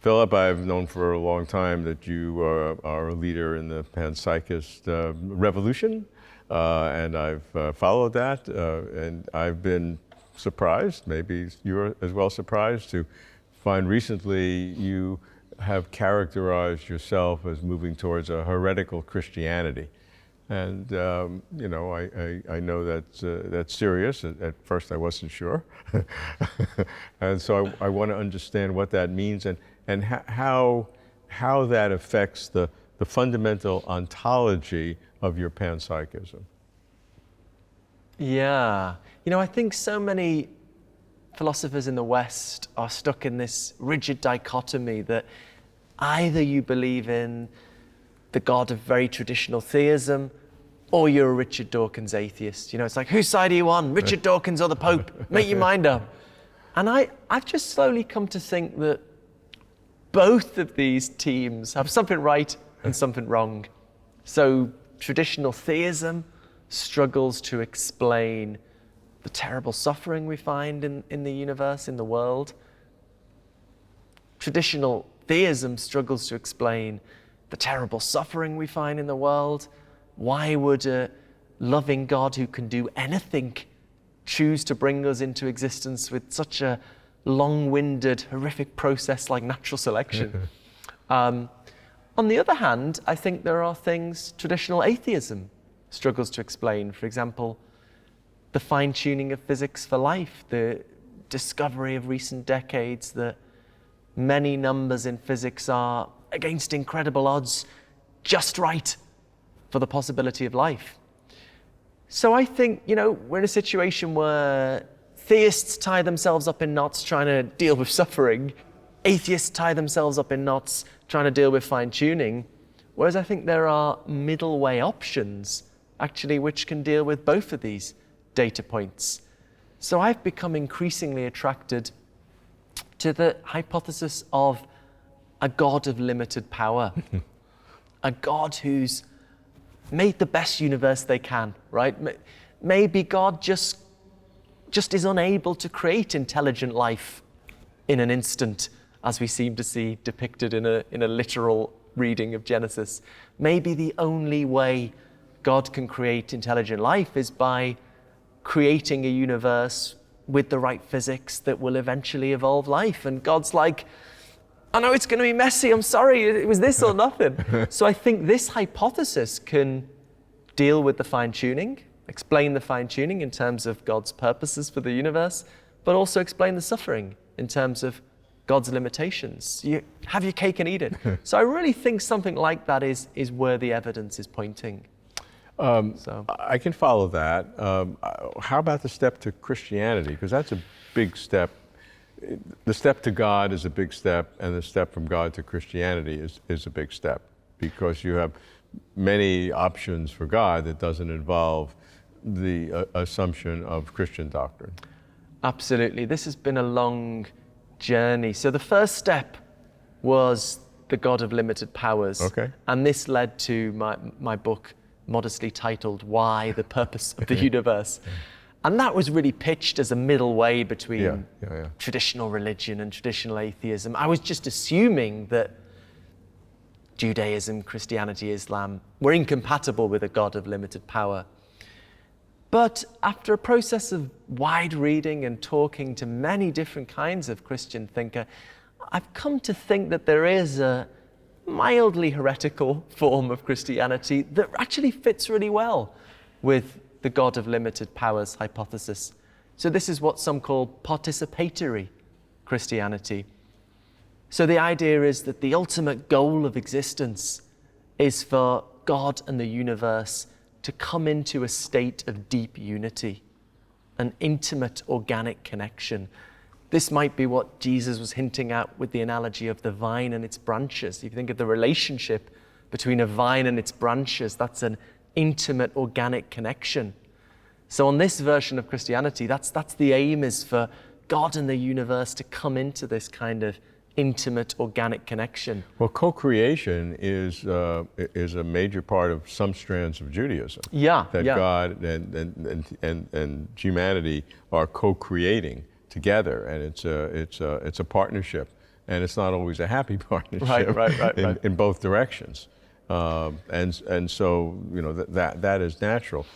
Philip, I've known for a long time that you are a leader in the panpsychist revolution, and I've followed that, and I've been surprised, maybe you're as well surprised, to find recently you have characterized yourself as moving towards a heretical Christianity. And you know, I know that's serious. At first I wasn't sure. And so I want to understand what that means and how that affects the fundamental ontology of your panpsychism. Yeah. You know, I think so many philosophers in the West are stuck in this rigid dichotomy that either you believe in the God of very traditional theism, or you're a Richard Dawkins atheist. You know, it's like, whose side are you on? Richard Dawkins or the Pope? Make your mind up. And I've just slowly come to think that both of these teams have something right and something wrong. So traditional theism struggles to explain the terrible suffering we find in the universe, in the world. Traditional theism struggles to explain the terrible suffering we find in the world. Why would a loving God who can do anything choose to bring us into existence with such a long-winded, horrific process like natural selection? On the other hand, I think there are things traditional atheism struggles to explain. For example, the fine-tuning of physics for life, the discovery of recent decades that many numbers in physics are, against incredible odds, just right for the possibility of life. So I think, you know, we're in a situation where theists tie themselves up in knots trying to deal with suffering, atheists tie themselves up in knots trying to deal with fine-tuning, whereas I think there are middle way options, actually, which can deal with both of these data points. So I've become increasingly attracted to the hypothesis of a God of limited power, a God who's made the best universe they can, right? Maybe God just is unable to create intelligent life in an instant, as we seem to see depicted in a literal reading of Genesis. Maybe the only way God can create intelligent life is by creating a universe with the right physics that will eventually evolve life. And God's like, I know it's going to be messy, I'm sorry, it was this or nothing. So I think this hypothesis can deal with the fine-tuning, explain the fine-tuning in terms of God's purposes for the universe, but also explain the suffering in terms of God's limitations. You have your cake and eat it. So I really think something like that is where the evidence is pointing. I can follow that. How about the step to Christianity? Because that's a big step. The step to God is a big step, and the step from God to Christianity is a big step, because you have many options for God that doesn't involve the assumption of Christian doctrine. Absolutely. This has been a long journey. So the first step was the God of limited powers. Okay. And this led to my book, modestly titled, Why? The Purpose of the Universe. And that was really pitched as a middle way between traditional religion and traditional atheism. I was just assuming that Judaism, Christianity, Islam were incompatible with a God of limited power. But after a process of wide reading and talking to many different kinds of Christian thinker, I've come to think that there is a mildly heretical form of Christianity that actually fits really well with the God of limited powers hypothesis. So this is what some call participatory Christianity. So the idea is that the ultimate goal of existence is for God and the universe to come into a state of deep unity, an intimate organic connection. This might be what Jesus was hinting at with the analogy of the vine and its branches. If you think of the relationship between a vine and its branches, that's an intimate organic connection. So on this version of Christianity, that's the aim, is for God and the universe to come into this kind of intimate organic connection. Well, co-creation is a major part of some strands of Judaism. That God and humanity are co-creating together, and it's a partnership and it's not always a happy partnership Right. in both directions. And so, you know, that is natural.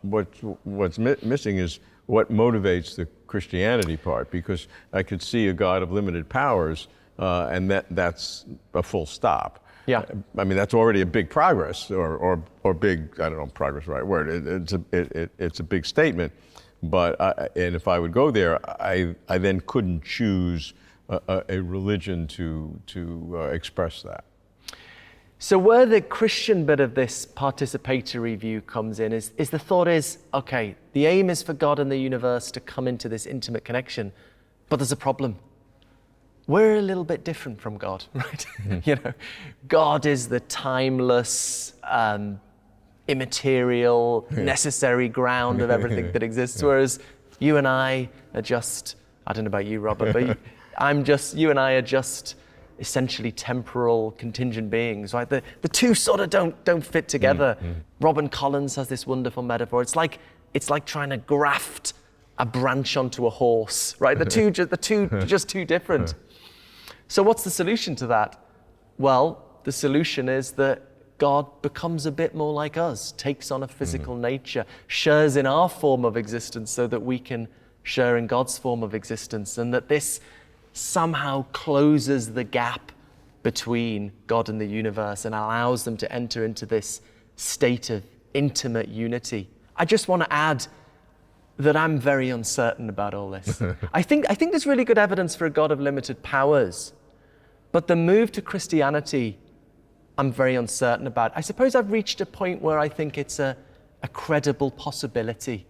What's missing is what motivates the Christianity part, because I could see a God of limited powers, and that's a full stop. Yeah. I mean, that's already a big progress, or big, I don't know, progress is the right word. It's a big statement, but and if I would go there, I then couldn't choose a religion to express that. So where the Christian bit of this participatory view comes in is the thought is, okay, the aim is for God and the universe to come into this intimate connection, but there's a problem. We're a little bit different from God, right? You know, God is the timeless, immaterial, necessary ground of everything that exists, whereas you and I are just, I don't know about you, Robert, but you and I are just essentially temporal, contingent beings, right? The two sort of don't fit together. Robin Collins has this wonderful metaphor. It's like trying to graft a branch onto a horse, right? The two just too different. So what's the solution to that? Well, the solution is that God becomes a bit more like us, takes on a physical nature, shares in our form of existence so that we can share in God's form of existence, and that this somehow closes the gap between God and the universe and allows them to enter into this state of intimate unity. I just want to add that I'm very uncertain about all this. I think there's really good evidence for a God of limited powers, but the move to Christianity, I'm very uncertain about. I suppose I've reached a point where I think it's a credible possibility,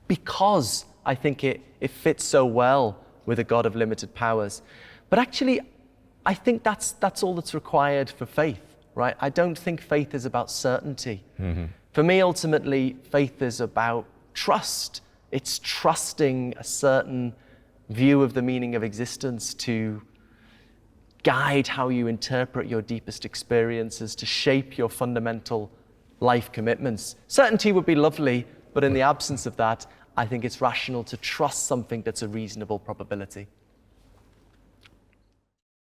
because I think it fits so well with a God of limited powers. But actually, I think that's all that's required for faith, right? I don't think faith is about certainty. For me, ultimately, faith is about trust. It's trusting a certain view of the meaning of existence to guide how you interpret your deepest experiences, to shape your fundamental life commitments. Certainty would be lovely, but in the absence of that, I think it's rational to trust something that's a reasonable probability.